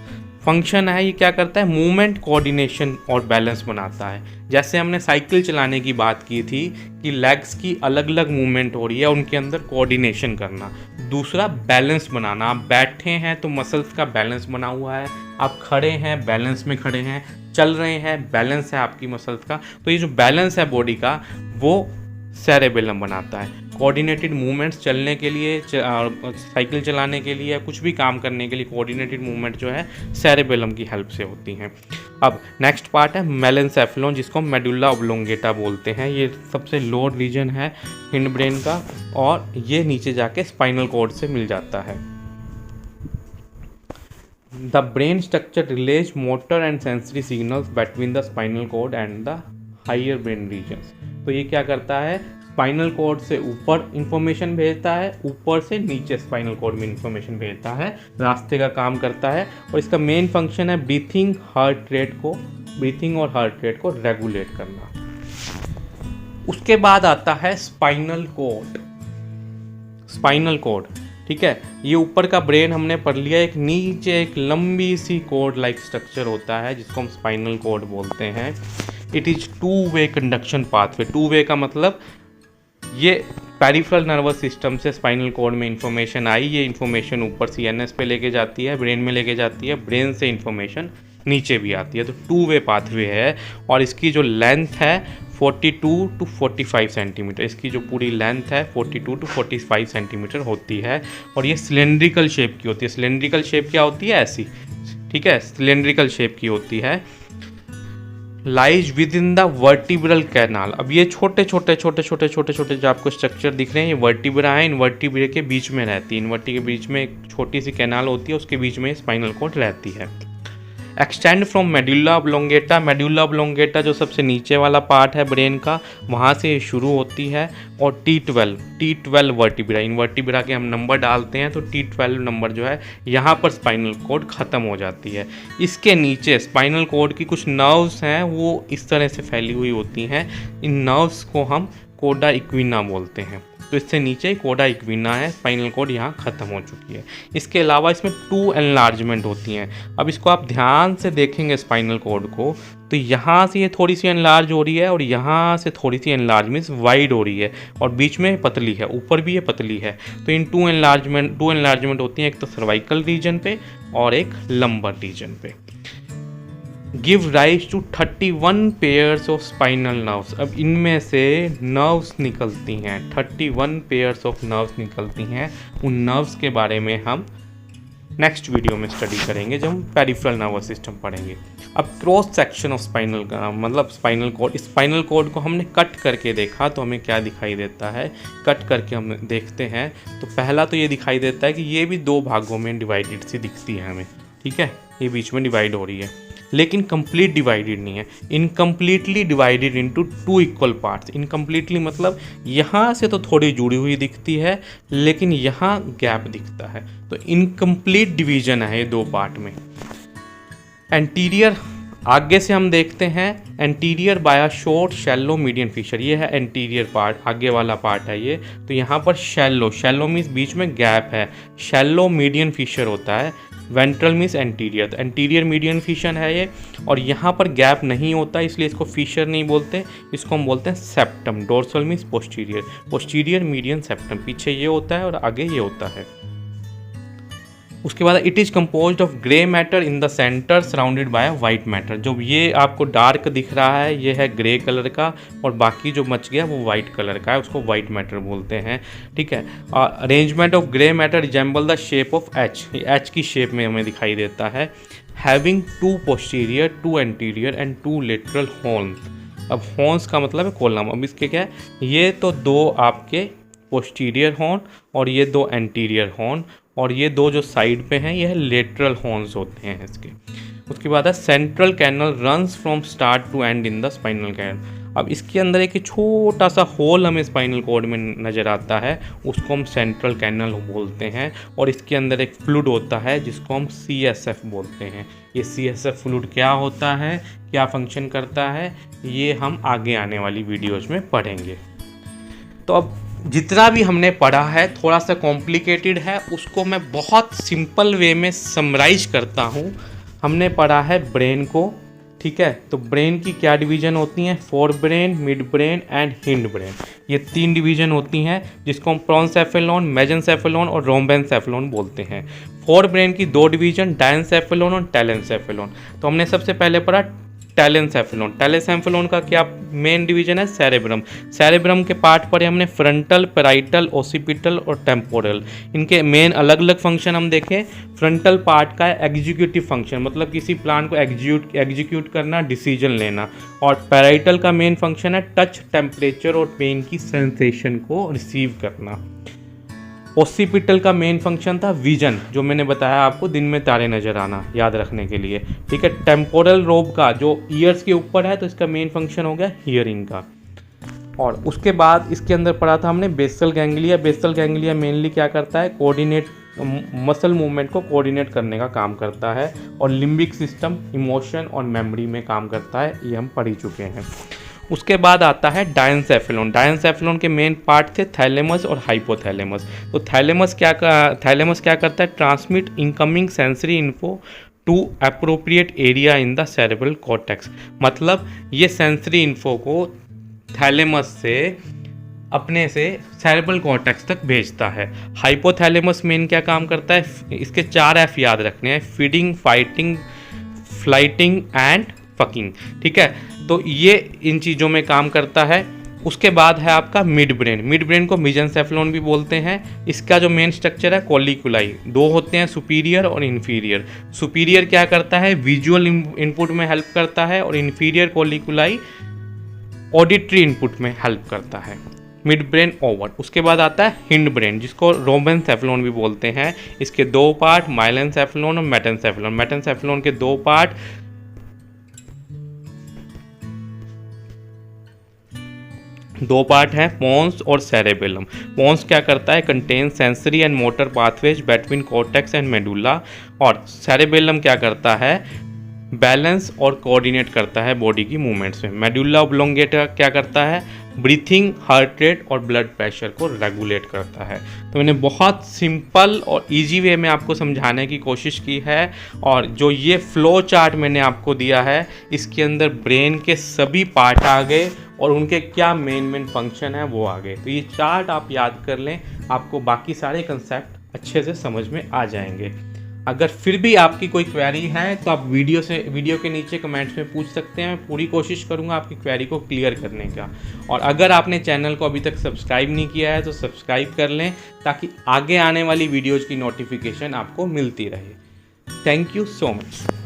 फंक्शन है, ये क्या करता है, मूवमेंट कोऑर्डिनेशन और बैलेंस बनाता है। जैसे हमने साइकिल चलाने की बात की थी कि लेग्स की अलग अलग मूवमेंट हो रही है, उनके अंदर कोऑर्डिनेशन करना। दूसरा बैलेंस बनाना, आप बैठे हैं तो मसल्स का बैलेंस बना हुआ है, आप खड़े हैं बैलेंस में खड़े हैं, चल रहे हैं बैलेंस है आपकी मसल्स का। तो ये जो बैलेंस है बॉडी का वो सेरेबेलम बनाता है। कोऑर्डिनेटेड मूवमेंट्स चलने के लिए, साइकिल चलाने के लिए, कुछ भी काम करने के लिए कोऑर्डिनेटेड मूवमेंट जो है सेरेबेलम की हेल्प से होती हैं। अब नेक्स्ट पार्ट है मेलेनसेफेलोन, जिसको मेडुला ऑब्लोंगेटा बोलते हैं। ये सबसे लोअर रीजन है हिंड ब्रेन का और ये नीचे जाके स्पाइनल कॉर्ड से मिल जाता है। The brain structure relays motor and sensory signals between the spinal cord and the higher brain regions. तो ये क्या करता है, स्पाइनल कॉर्ड से ऊपर इंफॉर्मेशन भेजता है, ऊपर से नीचे स्पाइनल कॉर्ड में इंफॉर्मेशन भेजता है, रास्ते का काम करता है। और इसका मेन फंक्शन है ब्रीथिंग और हार्ट रेट को रेगुलेट करना। उसके बाद आता है स्पाइनल कॉर्ड, ठीक है। ये ऊपर का ब्रेन हमने पढ़ लिया, एक नीचे एक लंबी सी कॉर्ड लाइक स्ट्रक्चर होता है जिसको हम स्पाइनल कॉर्ड बोलते हैं। It is two way conduction pathway. Two way का मतलब ये पेरिफेरल नर्वस सिस्टम से स्पाइनल कॉर्ड में इंफॉर्मेशन आई, ये इंफॉर्मेशन ऊपर सीएनएस पे लेके जाती है, ब्रेन में लेके जाती है, ब्रेन से इंफॉर्मेशन नीचे भी आती है। तो 2-वे पाथवे है और इसकी जो लेंथ है 42 to 45 सेंटीमीटर, इसकी जो पूरी लेंथ है 42 to 45 सेंटीमीटर होती है। और ये सिलेंड्रिकल शेप की होती है। सिलेंड्रिकल शेप क्या होती है, ऐसी, ठीक है, सिलेंड्रिकल शेप की होती है। Lies with in the vertebral canal. अब ये छोटे छोटे जो आपको स्ट्रक्चर दिख रहे हैं, ये वर्टिब्रा है, इन वर्टिब्रे के बीच में रहती है। इन वर्टिब्रे के बीच में एक छोटी सी कैनाल होती है, उसके बीच में स्पाइनल कॉर्ड रहती है। एक्सटेंड फ्रॉम मेडुला ऑब्लोंगेटा जो सबसे नीचे वाला पार्ट है ब्रेन का, वहाँ से शुरू होती है। और T12 वर्टिब्रा, इन वर्टिब्रा के हम नंबर डालते हैं तो T12 नंबर जो है यहाँ पर स्पाइनल कॉर्ड ख़त्म हो जाती है। इसके नीचे स्पाइनल कॉर्ड की कुछ नर्व्स हैं, वो इस तरह से फैली हुई होती हैं। इन नर्व्स को हम कोडा इक्विना बोलते हैं। तो इससे नीचे कोडा इक्विना है, स्पाइनल कॉर्ड यहाँ ख़त्म हो चुकी है। इसके अलावा इसमें 2 एनलार्जमेंट होती हैं। अब इसको आप ध्यान से देखेंगे स्पाइनल कॉर्ड को, तो यहाँ से ये थोड़ी सी एनलार्ज हो रही है और यहाँ से थोड़ी सी एनलार्ज मीन्स वाइड हो रही है और बीच में पतली है, ऊपर भी ये पतली है। तो इन 2 एनलार्जमेंट होती हैं, एक तो सर्वाइकल रीजन पे और एक लंबर रीजन पे। Give rise to 31 pairs of spinal nerves. अब इनमें से नर्व्स निकलती हैं, 31 पेयर्स ऑफ नर्व्स निकलती हैं। उन नर्व्स के बारे में हम नेक्स्ट वीडियो में स्टडी करेंगे जब हम पेरिफेरल नर्वस सिस्टम पढ़ेंगे। अब क्रॉस सेक्शन ऑफ स्पाइनल का मतलब स्पाइनल कॉर्ड को हमने कट करके देखा तो हमें क्या दिखाई देता है, कट करके हम देखते हैं तो पहला तो ये दिखाई देता है कि ये भी 2 भागों में डिवाइडेड सी दिखती है हमें, ठीक है, ये बीच में डिवाइड हो रही है, लेकिन कंप्लीट डिवाइडेड नहीं है। Incompletely divided into 2 equal parts. Incompletely मतलब यहाँ से तो थोड़ी जुड़ी हुई दिखती है लेकिन यहाँ गैप दिखता है, तो इनकम्प्लीट डिवीजन है ये 2 पार्ट में। एंटीरियर आगे से हम देखते हैं, anterior by short shallow median fissure, ये है एंटीरियर पार्ट, आगे वाला पार्ट है ये। तो यहाँ पर शैलो मीन्स बीच में गैप है, शैलो मीडियन फिशर होता है। वेंट्रल मीन्स एंटीरियर, तो एंटीरियर मीडियन फिशर है ये, और यहाँ पर गैप नहीं होता इसलिए इसको फिशर नहीं बोलते, इसको हम बोलते हैं septum. Dorsal means posterior median septum, पीछे ये होता है और आगे ये होता है। उसके बाद it is composed of grey matter in the centre surrounded by white matter. जो ये आपको डार्क दिख रहा है ये है ग्रे कलर का और बाकी जो बच गया वो वाइट कलर का है, उसको वाइट मैटर बोलते हैं, ठीक है। Arrangement of grey matter resemble the shape of H, H की शेप में हमें दिखाई देता है। Having 2 posterior 2 anterior and 2 lateral horns. अब हॉर्न्स का मतलब है कॉलम। अब इसके क्या है, ये तो 2 आपके पोस्टीरियर हॉर्न और ये 2 एंटीरियर हॉर्न, और ये 2 जो साइड पे हैं ये लेटरल हॉर्न्स होते हैं इसके। उसके बाद है central canal runs from start to end in the spinal canal. अब इसके अंदर एक छोटा सा होल हमें स्पाइनल कॉर्ड में नज़र आता है, उसको हम सेंट्रल कैनल बोलते हैं, और इसके अंदर एक फ्लूइड होता है जिसको हम CSF बोलते हैं। ये CSF फ्लूइड क्या होता है, क्या फंक्शन करता है, ये हम आगे आने वाली वीडियोज़ में पढ़ेंगे। तो अब जितना भी हमने पढ़ा है थोड़ा सा कॉम्प्लिकेटेड है, उसको मैं बहुत सिंपल वे में समराइज करता हूँ। हमने पढ़ा है ब्रेन को, ठीक है। तो ब्रेन की क्या डिवीज़न होती हैं, fore brain, mid brain and hind brain, ये 3 डिवीज़न होती हैं जिसको हम प्रोन्सेफेलॉन, मेजेंसेफेलॉन और रोम्बेनसेफेलॉन बोलते हैं। फोर ब्रेन की 2 डिवीज़न डायनसेफेलॉन और टेलेनसेफेलॉन। तो हमने सबसे पहले पढ़ा टेलेनसेफेलॉन। टेलेनसेफेलॉन का क्या मेन डिवीजन है, सेरेब्रम। सेरेब्रम के पार्ट पढ़े हमने फ्रंटल, पैराइटल, ओसिपिटल और टेम्पोरल। इनके मेन अलग अलग फंक्शन हम देखें। फ्रंटल पार्ट का है एग्जीक्यूटिव फंक्शन, मतलब किसी प्लान को एग्जीक्यूट करना, डिसीजन लेना। और पैराइटल का मेन फंक्शन है टच, टेम्परेचर और पेन की सेंसेशन को रिसीव करना। ओसिपिटल का मेन फंक्शन था विजन, जो मैंने बताया आपको, दिन में तारे नजर आना, याद रखने के लिए, ठीक है। टेम्पोरल लोब का जो ईयर्स के ऊपर है, तो इसका मेन फंक्शन हो गया हियरिंग का। और उसके बाद इसके अंदर पढ़ा था हमने basal ganglia. Basal ganglia mainly क्या करता है, कोऑर्डिनेट मसल मूवमेंट को कोऑर्डिनेट करने का काम करता है, और लिम्बिक सिस्टम इमोशन और मेमोरी में काम करता है, ये हम पढ़ ही चुके हैं। उसके बाद आता है डायनसेफेलॉन। डायनसेफेलॉन के मेन पार्ट थे थैलेमस और हाइपोथैलेमस। तो थैलेमस क्या करता है, transmit incoming sensory info to appropriate area in the cerebral cortex. मतलब ये सेंसरी इन्फो को थैलेमस से अपने से सेरेब्रल कॉर्टेक्स तक भेजता है। हाइपोथैलेमस मेन क्या काम करता है, इसके 4 F याद रखने हैं, feeding, fighting, flighting and fucking, ठीक है। तो ये इन चीज़ों में काम करता है। उसके बाद है आपका मिड ब्रेन। मिड ब्रेन को मेजेंसेफेलॉन भी बोलते हैं। इसका जो मेन स्ट्रक्चर है कॉलिकुलाई, 2 होते हैं, सुपीरियर और इन्फीरियर। सुपीरियर क्या करता है, विजुअल इनपुट में हेल्प करता है, और इन्फीरियर कॉलिकुलाई ऑडिटरी इनपुट में हेल्प करता है। Mid brain over. उसके बाद आता है हिंड ब्रेन, जिसको रोम्बेनसेफेलॉन भी बोलते हैं। इसके 2 पार्ट, माइलेनसेफेलॉन और मेटेनसेफेलॉन। मेटेनसेफेलॉन के 2 पार्ट, हैं पोन्स और सेरेबेलम। पोन्स क्या करता है, contain sensory and motor pathways between cortex and medulla. और सेरेबेलम क्या करता है, बैलेंस और कोऑर्डिनेट करता है बॉडी की मूवमेंट्स में। मेडुला ओब्लोंगेटा क्या करता है, ब्रीथिंग, हार्ट रेट और ब्लड प्रेशर को रेगुलेट करता है। तो मैंने बहुत सिंपल और इजी वे में आपको समझाने की कोशिश की है। और जो ये फ्लो चार्ट मैंने आपको दिया है, इसके अंदर ब्रेन के सभी पार्ट आ गए और उनके क्या मेन फंक्शन है वो आ गए। तो ये चार्ट आप याद कर लें, आपको बाकी सारे कंसेप्ट अच्छे से समझ में आ जाएंगे। अगर फिर भी आपकी कोई क्वेरी है तो आप वीडियो के नीचे कमेंट्स में पूछ सकते हैं। मैं पूरी कोशिश करूंगा आपकी क्वेरी को क्लियर करने का। और अगर आपने चैनल को अभी तक सब्सक्राइब नहीं किया है तो सब्सक्राइब कर लें, ताकि आगे आने वाली वीडियोज़ की नोटिफिकेशन आपको मिलती रहे। Thank you so much.